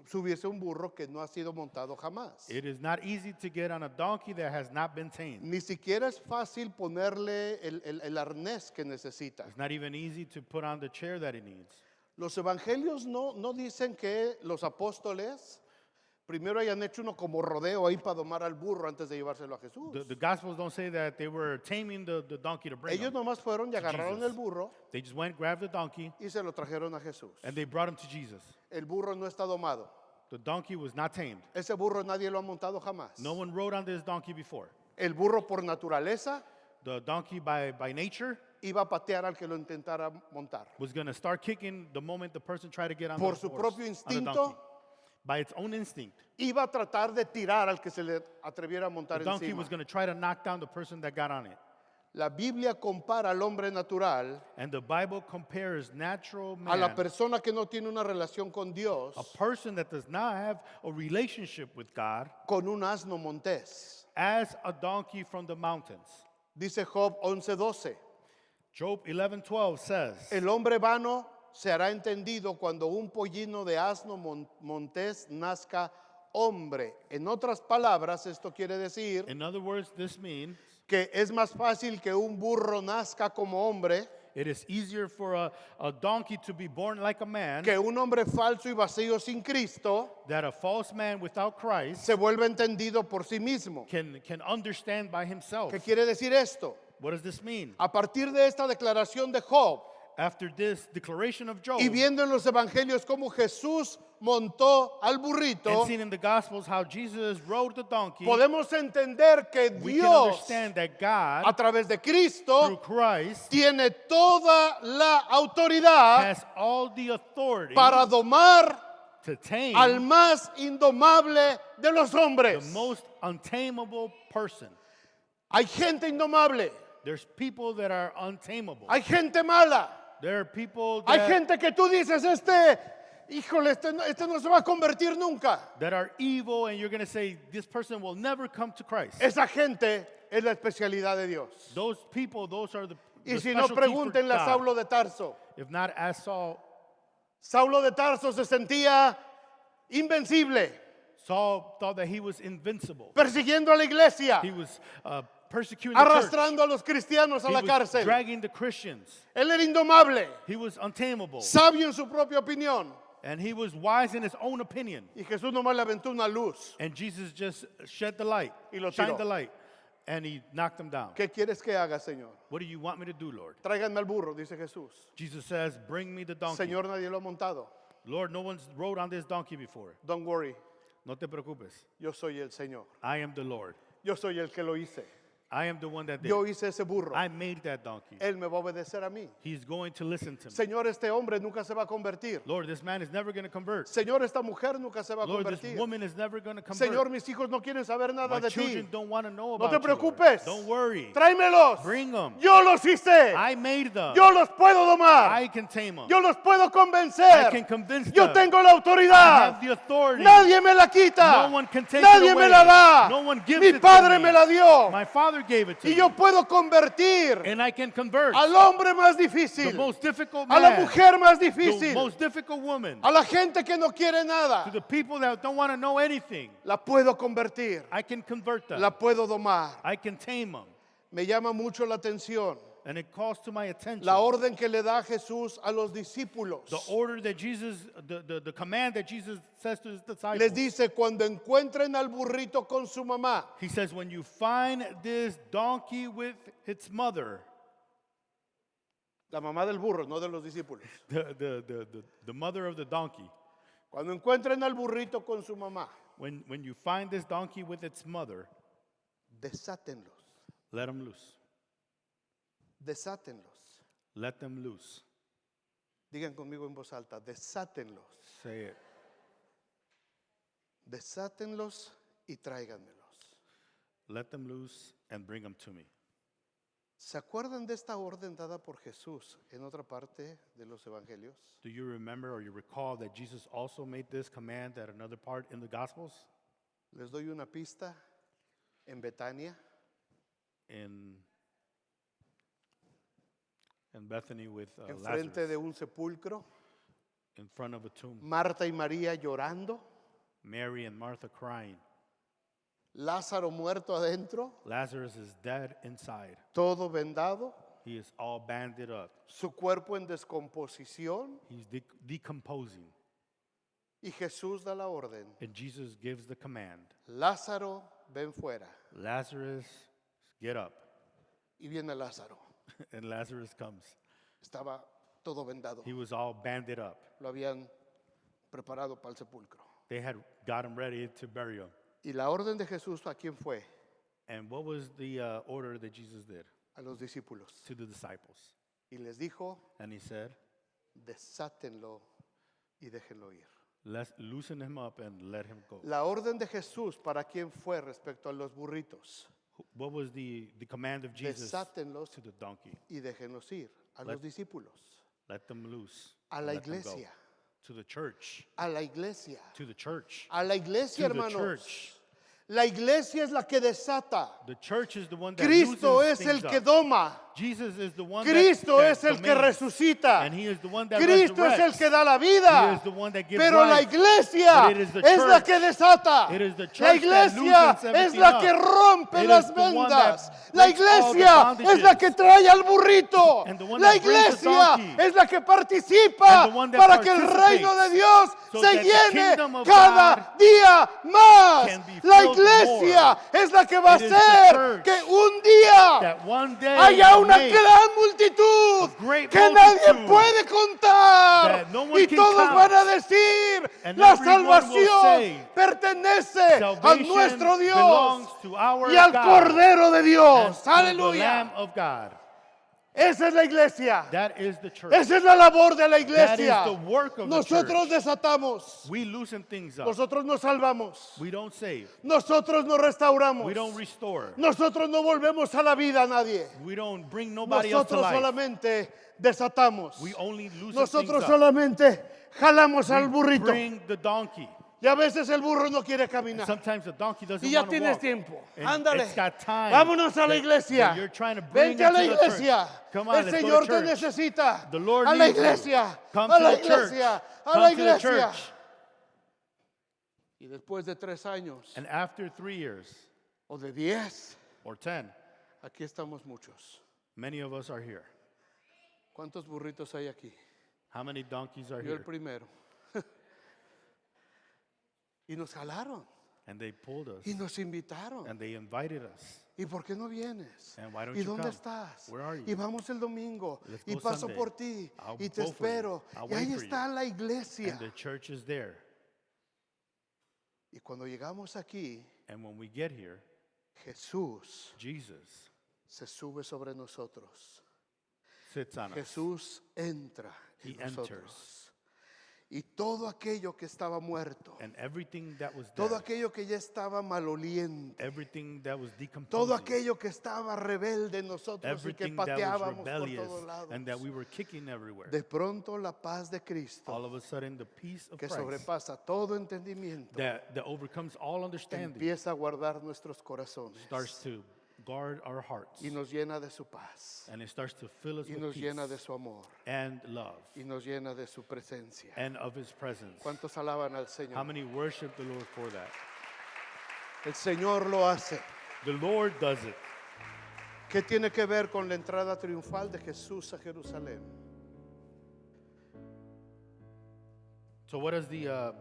subirse un burro que no ha sido montado jamás. It is not easy to get on a donkey that has not been tamed. Ni siquiera es fácil ponerle el arnés que necesita. It's not even easy to put on the chair that it needs. Los evangelios no dicen que los apóstoles primero hayan hecho uno como rodeo ahí para domar al burro antes de llevárselo a Jesús. The Gospels don't say that they were taming the donkey to bring Ellos him. nomás fueron y agarraron Jesus. el burro They just went, grabbed the donkey, y se lo trajeron a Jesús. and they brought him to Jesus. El burro no está domado. The donkey was not tamed. Ese burro nadie lo ha montado jamás. No one rode on this donkey before. El burro por naturaleza The donkey by nature iba a patear al que lo intentara montar. was going to start kicking the moment the person tried to get on Por the su horse, propio on the instinto, donkey. By its own instinct, iba a tratar de tirar al que se le atreviera a montar the donkey encima. was going to try to knock down the person that got on it. La Biblia compara al hombre natural And the Bible compares natural a la man, persona que no tiene una relación con Dios, a person that does not have a relationship with God, con un asno montés. as a donkey from the mountains. Dice Job 11:12. Job 11:12 says, El hombre vano se hará entendido cuando un pollino de asno montés nazca hombre. En otras palabras, esto quiere decir In other words, this means que es más fácil que un burro nazca como hombre it is easier for a donkey to be born like a man que un hombre falso y vacío sin Cristo that a false man without Christ se vuelva entendido por sí mismo. can understand by himself. ¿Qué quiere decir esto? What does this mean? A partir de esta declaración de Job After this declaration of Job y viendo en los evangelios cómo Jesús montó al and burrito, seeing in the Gospels how Jesus rode the donkey, podemos entender que we can Dios understand that a God, través de through Cristo, Christ, tiene toda la autoridad has all the authority para domar to tame al más indomable de los the hombres. most untamable person. Hay gente indomable, There's people that are untamable. hay gente mala, There are people hay that, gente que tú dices, híjole, este no se va a convertir nunca. that are evil, and you're going to say, this person will never come to Christ. Esa gente es la especialidad de Dios. Those people, those are the Y si no, specialty for pregúntenle a God. Saulo de Tarso. If not, as Saul, Saulo de Tarso se sentía invencible, Saul thought that he was invincible. persiguiendo a la iglesia, He was persecuting the church. arrastrando a los cristianos a He la was cárcel. dragging the Christians. Él era indomable, He was untamable. sabio en su propia opinión. And he was wise in his own opinion. Y Jesús nomás le aventó una luz. And Jesus just shed the light, Y lo shined tiró. the light, and he knocked him down. ¿Qué quieres que haga, Señor? What do you want me to do, Lord? Tráiganme al burro, dice Jesús. Jesus says, bring me the donkey. Señor, nadie lo ha montado. Lord, no one's rode on this donkey before. Don't worry, No te preocupes. yo soy el Señor. I am the Lord. Yo soy el que lo hice. I am the one that did. Yo hice ese burro. I made that donkey. Él me va a obedecer a mí. He's going to listen to me. Señor, este hombre nunca se va a convertir. Lord, this man is never going to convert. Señor, esta mujer nunca se va a Lord, this convertir. woman is never going to convert. Señor, mis hijos no quieren saber nada My de ti. children don't want to know No about te you, Lord. preocupes. Don't worry. Tráemelos. Bring them. Yo los hice. I made them. Yo los puedo domar. I can tame them. Yo los puedo I convencer. can convince Yo them. tengo la I autoridad. have the authority. Nadie me la quita. No one can take Nadie it away. me la da. No one gives Mi it to padre me. me la dio. My father gave it to Y me. yo puedo convertir And I can convert al hombre más the difícil, most difficult a la man, mujer más the difícil, most difficult woman, a la gente que no quiere to nada. the people that don't want to know anything. La puedo convertir. I can convert them. La puedo domar. I can tame them. Me llama mucho la atención And it calls to my attention la orden que le da Jesús a los discípulos. the order that Jesus, the command that Jesus says to his disciples. Les dice, cuando encuentren al burrito con su mamá, He says, when you find this donkey with its mother, la mamá del burro, no de los discípulos. the mother of the donkey, Cuando encuentren al burrito con su mamá, when you find this donkey with its mother, desátenlos, let them loose. desátenlos. Let them loose. Digan conmigo en voz alta, desátenlos, Say it. desátenlos y tráiganmelos. Let them loose and bring them to me. ¿Se acuerdan de esta orden dada por Jesús en otra parte de los evangelios? Do you remember or you recall that Jesus also made this command at another part in the Gospels? Les doy una pista. En Betania, In Bethany with enfrente Lazarus, de un sepulcro, in front of a tomb. Marta y María llorando, Mary and Martha crying. Lázaro muerto adentro, Lazarus is dead inside. todo vendado, He is all banded up. su cuerpo en descomposición, He's decomposing. y Jesús da la orden, And Jesus gives the command, Lázaro, ven fuera. Lazarus, get up. Y viene Lázaro, And Lazarus comes. estaba todo vendado, He was all banded up. lo habían preparado para el sepulcro. They had got him ready to bury him. Y la orden de Jesús, ¿a quién fue? And what was the order that Jesus did A los discípulos. to the disciples? Y les dijo, And he said, desátenlo y déjenlo ir. let's loosen him up and let him go. La orden de Jesús, ¿para quién fue respecto a los burritos? What was the command of Jesus Desátenlos to the donkey? y déjenlos ir. A los discípulos, Let them loose. a la let them go. iglesia, To the church. a la iglesia, To the church. a la iglesia, To the hermanos. church. La iglesia es la que desata. The church is the one that Cristo loosens es el things que up. doma. Jesus is the one Cristo that es el que domains. resucita. And he is the one that Cristo es el resurrects. que da la He vida. is the one that gives Pero la life. iglesia But it is the es la church. que desata. It is the La church that iglesia loosens es everything la up. que rompe It las is the one vendas. that La breaks all the iglesia es la bondages. que trae al burrito. And the one La that brings the iglesia donkey. es la que participa And the one that para que el reino de participates Dios so se that the llene kingdom of cada God día más. can be La filled iglesia es la que va a It is the hacer church que un día That one day haya una make gran multitud a great que nadie multitude puede contar that no one y can todos count. van a decir And la everyone will salvación say, pertenece a salvation nuestro Dios belongs to our y al God Cordero de and Dios. to the Lamb Aleluya. of God. Esa es la iglesia. That is the church. Esa es la labor de la That iglesia. is the work of the Nosotros church. desatamos. We loosen things up. Nosotros nos salvamos. We don't save. Nosotros nos restauramos. We don't restore. Nosotros no volvemos a la vida a nadie. We don't bring nobody else to Nosotros life. solamente desatamos. We only loosen Nosotros things up. solamente jalamos al burrito. Bring the donkey. Y a veces el burro no quiere caminar. Sometimes the donkey doesn't Y ya want to tienes walk. tiempo. And Ándale. it's got time Vámonos a la that- iglesia. that you're trying to bring Vente a la into the church. iglesia. Come on, El let's go to Señor te church. necesita. The Lord A la needs you. iglesia. Come A to la the church. iglesia. A Come la to the iglesia. church. Y después de 3 años And after 3 years o de 10, or 10, aquí estamos muchos. many of us are here. ¿Cuántos burritos hay aquí? How many donkeys are Yo el here? primero. Y nos jalaron. And they pulled us Y nos invitaron. and they invited us. ¿Y por qué no vienes? And why don't ¿Y you dónde come? estás? Where are you? Y vamos el domingo. Let's Y go paso Sunday. por ti. I'll Y te go for you. espero. I'll Y ahí wait for está you. la iglesia. And the church is there. Y cuando llegamos aquí, And when we get here, Jesús Jesus se sube sobre nosotros. sits on us. Jesús entra He en nosotros. enters. Y todo aquello que estaba muerto, And everything that was todo dead, aquello que ya estaba maloliente, everything that was decomposing, todo aquello que estaba rebelde en nosotros y que everything that was pateábamos por rebellious todos lados. and that we were kicking everywhere. De pronto la paz de Cristo, All of a sudden, the peace of que Christ sobrepasa todo entendimiento, that overcomes all understanding empieza a guardar nuestros corazones starts to guard our hearts. y nos llena de su paz, And it starts to fill us y with nos peace llena de su amor, and love y nos llena de su presencia. and of His presence. ¿Cuántos alaban al How Señor? many worship the Lord for that? El Señor lo hace. The Lord does it. ¿Qué tiene que ver con la entrada triunfal de Jesús a Jerusalén? So, what is the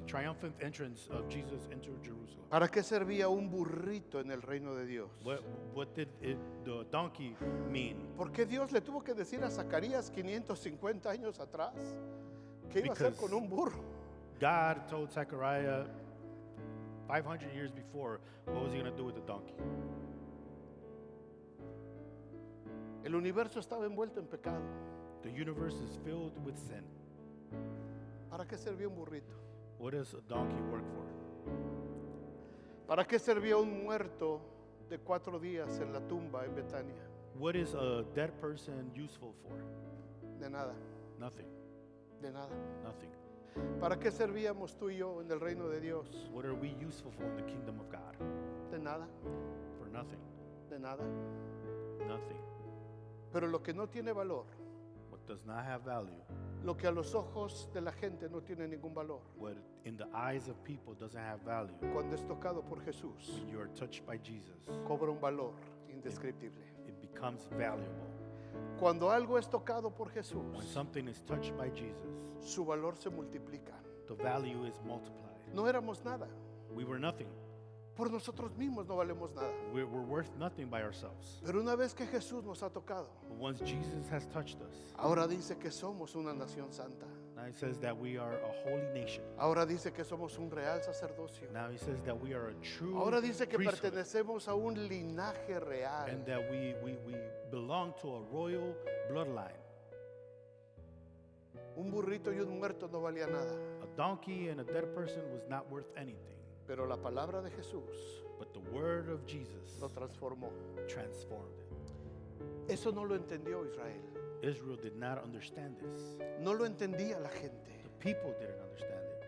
triumphant entrance of Jesus into Jerusalem? ¿Para qué servía un burrito en el reino de Dios? What did the donkey mean? ¿Por qué Dios le tuvo que decir a Zacarías 550 años atrás que iba a hacer Because- con un burro? God told Zechariah 500 years before what was He going to do with the donkey. El universo estaba envuelto en pecado. The universe is filled with sin. ¿Para qué servía un burrito? What does a donkey work for? ¿Para qué servía un muerto de 4 días en la tumba en Betania? What is a dead person useful for? De nada, Nothing. de nada. Nothing. ¿Para qué servíamos tú y yo en el reino de Dios? What are we useful for in the kingdom of God? De nada, For nothing. de nada. Nothing. Pero lo que no tiene valor, What does not have value, lo que a los ojos de la gente no tiene ningún valor, what in the eyes of people doesn't have value, cuando es tocado por Jesús, when you are touched by Jesus, cobra un valor indescriptible. it becomes valuable. Cuando algo es tocado por When Jesús, something is touched by Jesus, su valor se multiplica. the value is multiplied. No éramos nada. We were nothing. Por nosotros mismos no valemos nada. We're worth nothing by ourselves. Pero una vez que Jesús nos ha tocado, But once Jesus has touched us, ahora dice que somos una nación santa. now He says that we are a holy nation. Ahora dice que somos un real sacerdocio. Now He says that we are a true Ahora dice que priesthood, pertenecemos a un linaje real. and that we belong to a royal bloodline. Un burrito y un muerto no valía nada. A donkey and a dead person was not worth anything, Pero la palabra de Jesús but the word of Jesus lo transformó. transformed it. Eso no lo entendió Israel. Israel did not understand this. No lo entendía la gente. The people didn't understand it.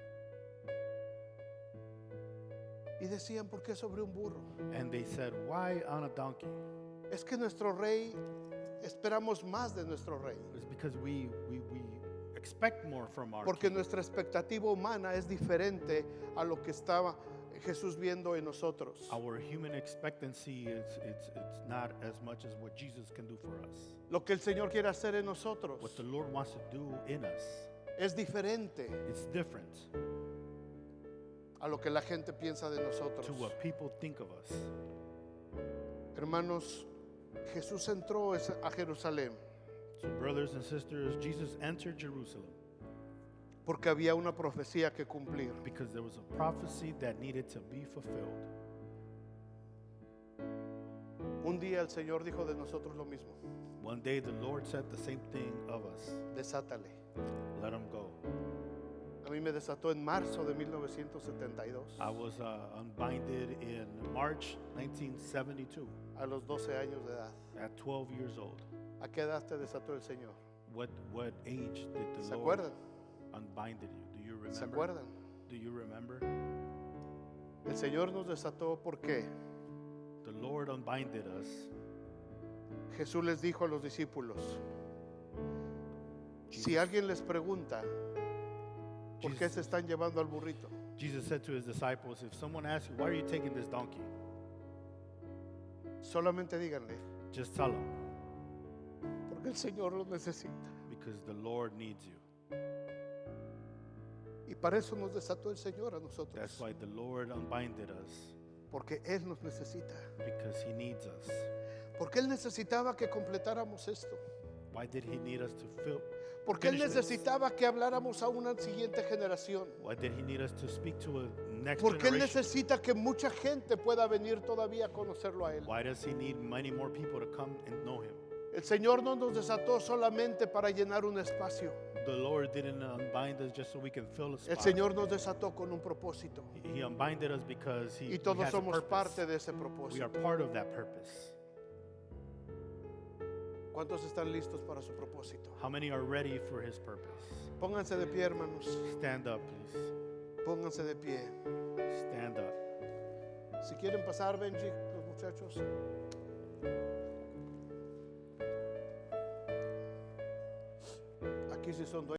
Y decían, ¿por qué sobre un burro? And they said, why on a donkey? Es que nuestro rey, esperamos más de nuestro rey. It's because we expect more from our Porque king. nuestra expectativa humana es diferente a lo que estaba Jesús viendo en nosotros. Our human expectancy it's not as much as what Jesus can do for us. Lo que el Señor quiere hacer en nosotros What the Lord wants to do in us, es diferente it's different a lo que la gente piensa de nosotros. to what people think of us. Hermanos, Jesús entró a Jerusalén So brothers and sisters, Jesus entered Jerusalem porque había una profecía que cumplir. because there was a prophecy that needed to be fulfilled. Un día el Señor dijo de nosotros lo mismo: One day the Lord said the same thing of us. desátale. Let him go. A mí me desató en marzo de 1972, I was unbinded in March 1972 a los 12 años de edad. at 12 years old. ¿A qué edad te desató el Señor? What age did the ¿Se Lord acuerdan? unbinded you? Do you remember? ¿Se acuerdan? Do you remember? El Señor nos desató porque The Lord unbinded us. Jesús les dijo a los discípulos: si alguien les pregunta por qué se están llevando al burrito, Jesus said to his disciples, if someone asks you, why are you taking this donkey? solamente díganle, Just tell them, porque el Señor los necesita. because the Lord needs you. Y para eso nos desató el Señor a nosotros, That's why the Lord unbinded us, porque Él nos necesita. because he needs us. Porque Él necesitaba que completáramos esto. Why did he need us to fill? Porque Él finish this? necesitaba que habláramos a una siguiente generación. Why did he need us to speak to a next Porque Él generation? necesita que mucha gente pueda venir todavía a conocerlo a Él. Why does he need many more people to come and know him? El Señor no nos desató solamente para llenar un espacio. The Lord didn't unbind us just so we can fill a El spot. Señor nos desató con un propósito. He unbinded us because Y he todos has a somos purpose. parte de ese We are propósito. part of that purpose. ¿Cuántos están listos para su propósito? How many are ready for his purpose? Pónganse de pie, hermanos. Stand up, please. Pónganse de pie. Stand up. Si quieren pasar, Benji, los muchachos. Aquí sí son dueños.